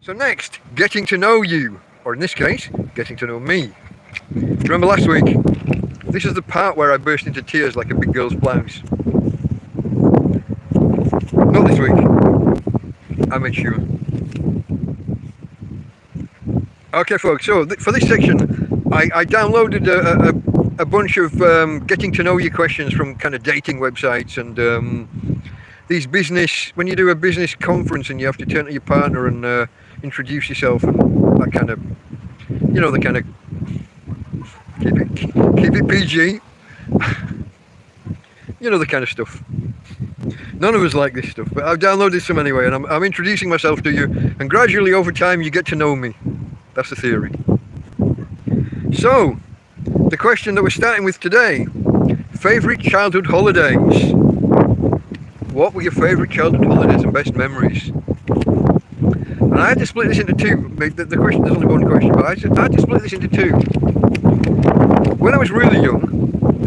So next, getting to know you, or in this case, getting to know me. Do you remember last week? This is the part where I burst into tears like a big girl's blouse. Not this week. I made sure. Okay folks, so for this section, I downloaded a bunch of getting to know you questions from kind of dating websites and these business, when you do a business conference and you have to turn to your partner and introduce yourself and that kind of, you know, the kind of, keep it PG, you know, the kind of stuff. None of us like this stuff, but I've downloaded some anyway, and I'm introducing myself to you, and gradually over time you get to know me. That's the theory. So, the question that we're starting with today, favourite childhood holidays. What were your favourite childhood holidays and best memories? And I had to split this into two. The question, there's only one question, but I had to split this into two. When I was really young,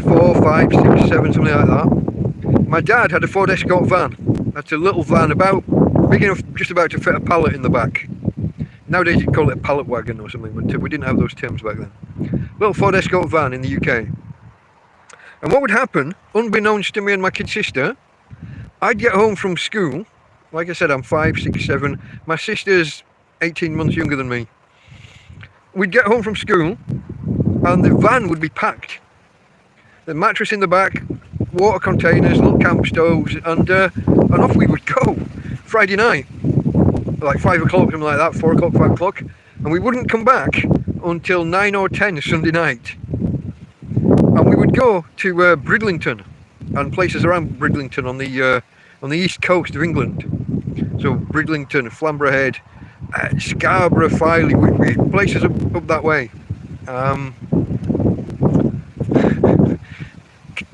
4, 5, 6, 7, something like that, my dad had a Ford Escort van. That's a little van about big enough, just about to fit a pallet in the back. Nowadays you'd call it a pallet wagon or something, but we didn't have those terms back then. Little Ford Escort van in the UK. And what would happen, unbeknownst to me and my kid sister, I'd get home from school. Like I said, I'm 5, 6, 7. My sister's 18 months younger than me. We'd get home from school and the van would be packed. The mattress in the back, water containers, little camp stoves, and off we would go. Friday night, like 5 o'clock, something like that, 4 o'clock, 5 o'clock, and we wouldn't come back until 9 or 10 Sunday night. And we would go to Bridlington and places around Bridlington on the east coast of England. So Bridlington, Flamborough Head, Scarborough, Filey, places up that way.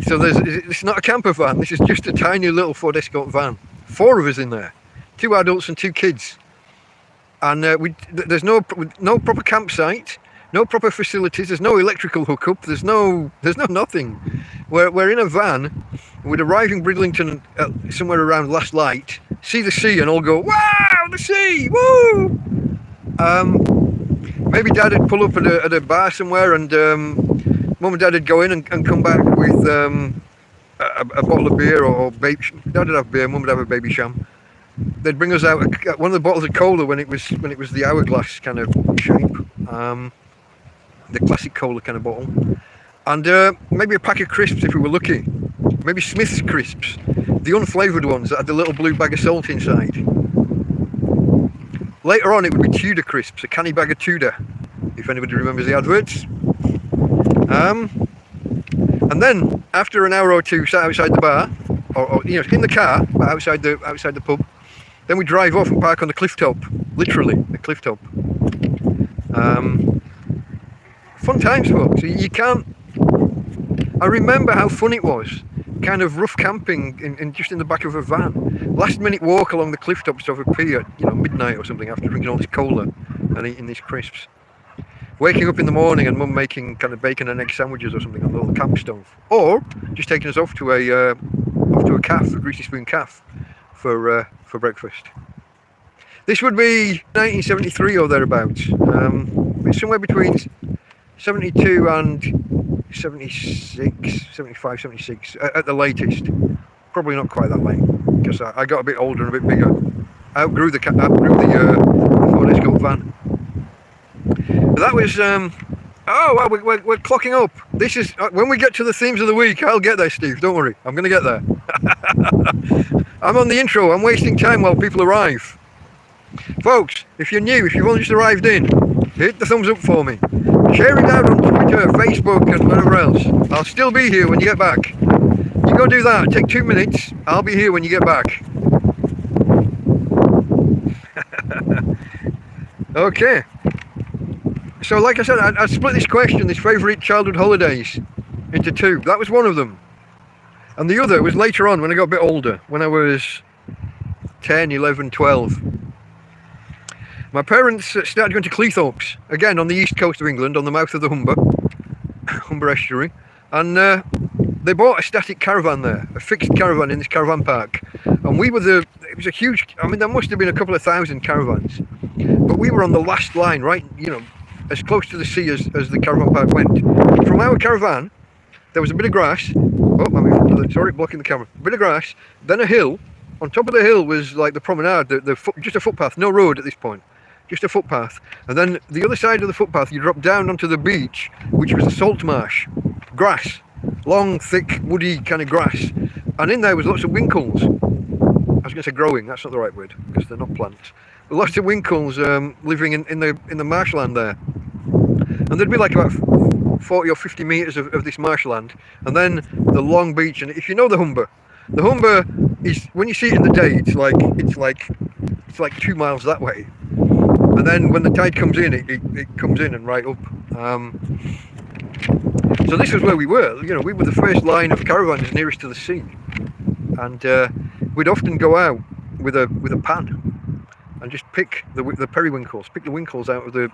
So it's not a camper van, this is just a tiny little Ford Escort van. 4 of us in there, 2 adults and 2 kids. And there's no proper campsite, no proper facilities, there's no electrical hookup, there's no nothing. We're in a van, we'd arrive in Bridlington somewhere around last light, see the sea and all go, wow, the sea, woo! Maybe Dad would pull up at a bar somewhere and Mum and Dad would go in and come back with a bottle of beer or baby. Dad would have beer, Mum would have a baby sham. They'd bring us out one of the bottles of cola when it was the hourglass kind of shape, the classic cola kind of bottle, and maybe a pack of crisps if we were lucky. Maybe Smith's crisps, the unflavoured ones that had the little blue bag of salt inside. Later on it would be Tudor crisps, a canny bag of Tudor, if anybody remembers the adverts. And then after an hour or two sat outside the bar, or you know, in the car, but outside the pub, then we drive off and park on the cliff top, literally the cliff top. Fun times, folks. You can't. I remember how fun it was, kind of rough camping in just in the back of a van. Last minute walk along the cliff top to have a pee at midnight or something after drinking all this cola and eating these crisps. Waking up in the morning and Mum making kind of bacon and egg sandwiches or something on the little camp stove, or just taking us off to a calf, a greasy spoon calf, for breakfast. This would be 1973 or thereabouts. It's somewhere between 72 and 76, 75, 76 at the latest. Probably not quite that late, because I got a bit older and a bit bigger. I outgrew the Ford Escort van. But that was, we're clocking up. This is, when we get to the themes of the week, I'll get there, Steve, don't worry, I'm going to get there. I'm on the intro, I'm wasting time while people arrive. Folks, if you're new, if you've only just arrived in, hit the thumbs up for me. Share it out on Twitter, Facebook and whatever else. I'll still be here when you get back. You go do that, take 2 minutes, I'll be here when you get back. Okay. So like I said, I split this question, this favourite childhood holidays, into 2. That was one of them. And the other was later on when I got a bit older, when I was 10, 11, 12. My parents started going to Cleethorpes, again on the east coast of England, on the mouth of the Humber estuary, and they bought a static caravan there, a fixed caravan in this caravan park, and we were was a huge, I mean, there must have been a couple of thousand caravans, but we were on the last line, right, as close to the sea as the caravan park went. From our caravan, there was a bit of grass. Oh, sorry, blocking the camera. A bit of grass, then a hill. On top of the hill was like the promenade, just a footpath, no road at this point, just a footpath. And then the other side of the footpath, you drop down onto the beach, which was a salt marsh, grass, long, thick, woody kind of grass. And in there was lots of winkles. I was going to say growing, that's not the right word, because they're not plants. But lots of winkles living in the marshland there. And there'd be like about 40 or 50 metres of this marshland, and then the long beach. And if you know the Humber is, when you see it in the day, it's like 2 miles that way, and then when the tide comes in, it comes in and right up. So this was where we were. We were the first line of caravans nearest to the sea, and we'd often go out with a pan and just pick the periwinkles, pick the winkles out of the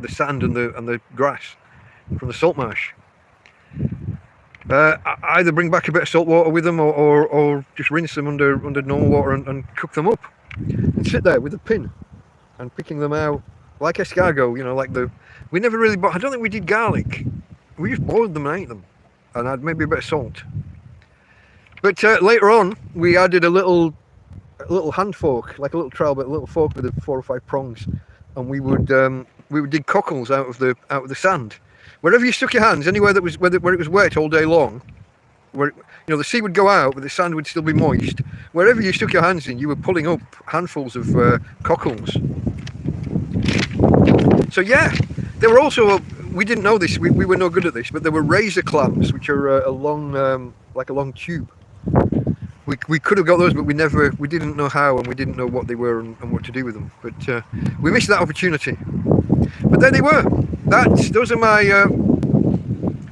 sand and the grass from the salt marsh. Either bring back a bit of salt water with them, or just rinse them under normal water and cook them up. And sit there with a pin and picking them out like escargot. We never really I don't think we did garlic. We just boiled them and ate them, and had maybe a bit of salt. But later on, we added a little hand fork, like a little trowel, but a little fork with 4 or 5 prongs, and we would dig cockles out of the sand. Wherever you stuck your hands, anywhere where it was wet all day long, where the sea would go out but the sand would still be moist. Wherever you stuck your hands in, you were pulling up handfuls of cockles. So yeah, there were also, we didn't know this, we were no good at this, but there were razor clams, which are a long tube. We could have got those, but we didn't know how, and we didn't know what they were and what to do with them. But we missed that opportunity. But there they were. Those are my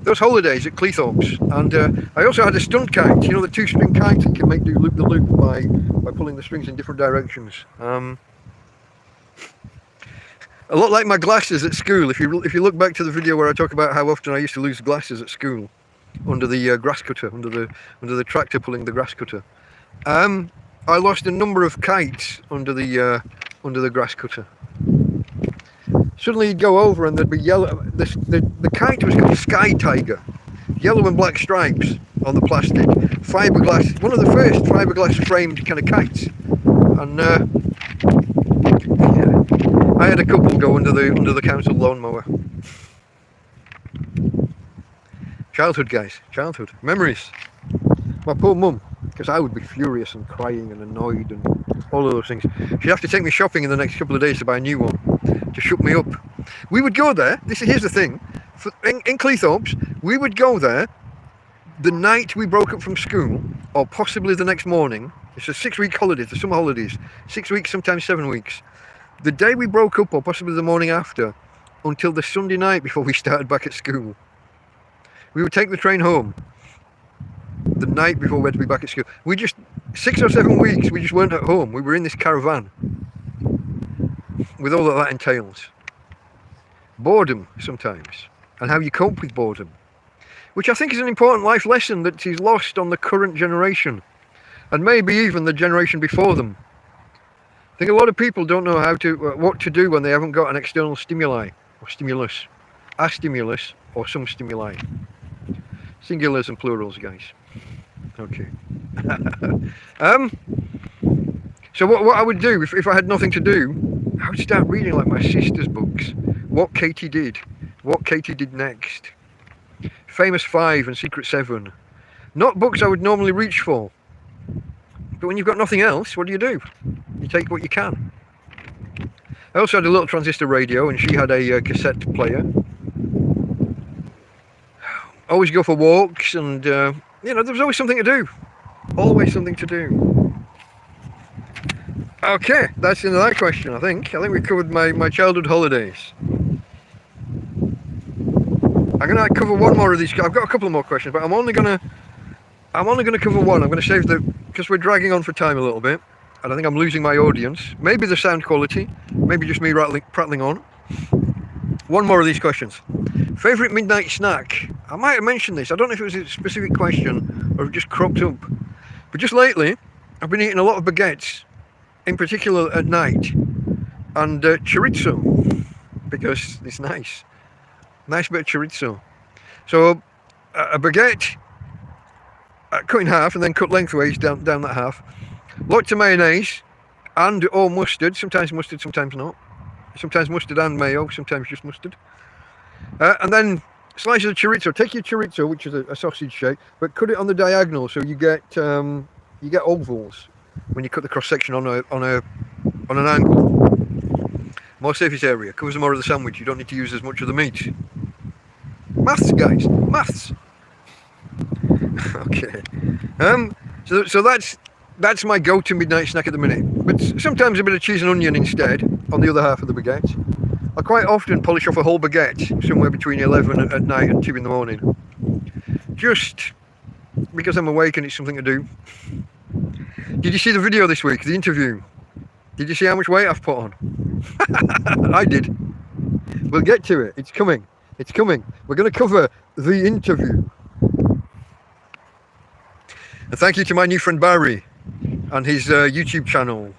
those holidays at Cleethorpes. And I also had a stunt kite. The 2-string kite that can do loop the loop by pulling the strings in different directions. A lot like my glasses at school. If you look back to the video where I talk about how often I used to lose glasses at school under the grass cutter, under the tractor pulling the grass cutter. I lost a number of kites under the grass cutter. Suddenly you'd go over and there'd be yellow. The kite was called Sky Tiger, yellow and black stripes on the plastic, fiberglass. One of the first fiberglass framed kind of kites. And I had a couple go under the council lawnmower. Childhood, guys, childhood memories. My poor mum, because I would be furious and crying and annoyed and all of those things. She'd have to take me shopping in the next couple of days to buy a new one, to shut me up. We would go there. Here's the thing. In Cleethorpes, we would go there the night we broke up from school, or possibly the next morning. It's a 6-week holiday, the summer holidays. 6 weeks, sometimes 7 weeks. The day we broke up, or possibly the morning after, until the Sunday night before we started back at school. We would take the train home the night before we had to be back at school. 6 or 7 weeks, we just weren't at home. We were in this caravan, with all that entails. Boredom sometimes, and how you cope with boredom, which I think is an important life lesson that is lost on the current generation, and maybe even the generation before them. I think a lot of people don't know what to do when they haven't got an external stimuli, or stimulus, a stimulus, or some stimuli. Singulars and plurals, guys. Okay. So what I would do if I had nothing to do, I would start reading like my sister's books. What Katie did next. Famous 5 and Secret 7. Not books I would normally reach for. But when you've got nothing else, what do? You take what you can. I also had a little transistor radio, and she had a cassette player. Always go for walks, and there was always something to do. Always something to do. Okay, that's the end of that question. I think we covered my childhood holidays. I'm gonna cover one more of these. I've got a couple more questions, but I'm only gonna cover one. I'm gonna save because we're dragging on for time a little bit, and I think I'm losing my audience. Maybe the sound quality, maybe just me prattling on. One more of these questions. Favourite midnight snack? I might have mentioned this. I don't know if it was a specific question or it just cropped up. But just lately, I've been eating a lot of baguettes, in particular at night, and chorizo, because it's nice. Nice bit of chorizo. So a baguette, cut in half and then cut lengthways down that half. Lots of mayonnaise and or mustard, sometimes not. Sometimes mustard and mayo, sometimes just mustard. And then slices of chorizo. Take your chorizo, which is a sausage shape, but cut it on the diagonal so you get ovals when you cut the cross section on an angle. More surface area, covers more of the sandwich. You don't need to use as much of the meat. Maths, guys, maths. Okay. So that's my go-to midnight snack at the minute. But sometimes a bit of cheese and onion instead on the other half of the baguette. I quite often polish off a whole baguette somewhere between 11 at night and 2 in the morning. Just because I'm awake and it's something to do. Did you see the video this week, the interview? Did you see how much weight I've put on? I did. We'll get to it. It's coming. It's coming. We're going to cover the interview. And thank you to my new friend Barry and his YouTube channel,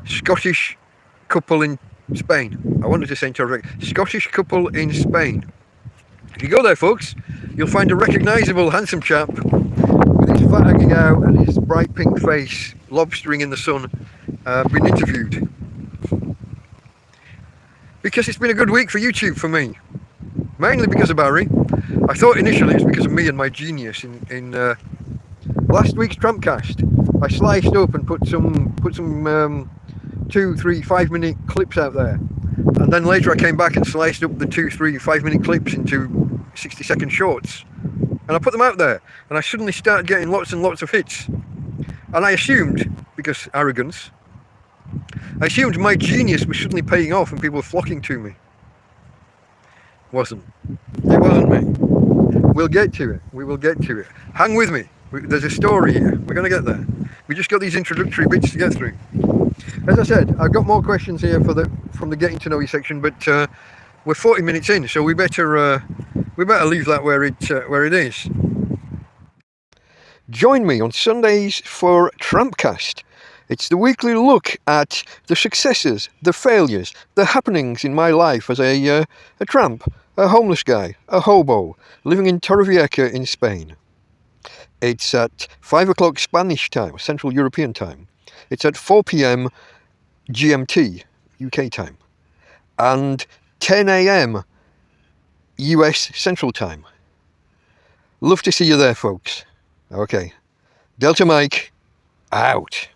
Scottish Couple in Spain. I wanted to say in Torrevieja. Scottish Couple in Spain. If you go there, folks, you'll find a recognisable, handsome chap with his fat hanging out and his bright pink face lobstering in the sun, being interviewed. Because it's been a good week for YouTube for me. Mainly because of Barry. I thought initially it was because of me and my genius in last week's TrampCast. I sliced up and put some 2, 3, 5 minute clips out there. And then later I came back and sliced up the 2, 3, 5 minute clips into 60-second shorts. And I put them out there. And I suddenly started getting lots and lots of hits. And I assumed, because arrogance, I assumed my genius was suddenly paying off and people were flocking to me. It wasn't me. We'll get to it. We will get to it. Hang with me. There's a story here. We're going to get there. We just got these introductory bits to get through. As I said, I've got more questions here from the getting to know you section, but we're 40 minutes in, so we better leave that where it is. Join me on Sundays for TrampCast. It's the weekly look at the successes, the failures, the happenings in my life as a tramp, a homeless guy, a hobo, living in Torrevieja in Spain. It's at 5 o'clock Spanish time, Central European time. It's at 4 p.m. GMT, UK time. And 10 a.m. US Central time. Love to see you there, folks. Okay. Delta Mike, out.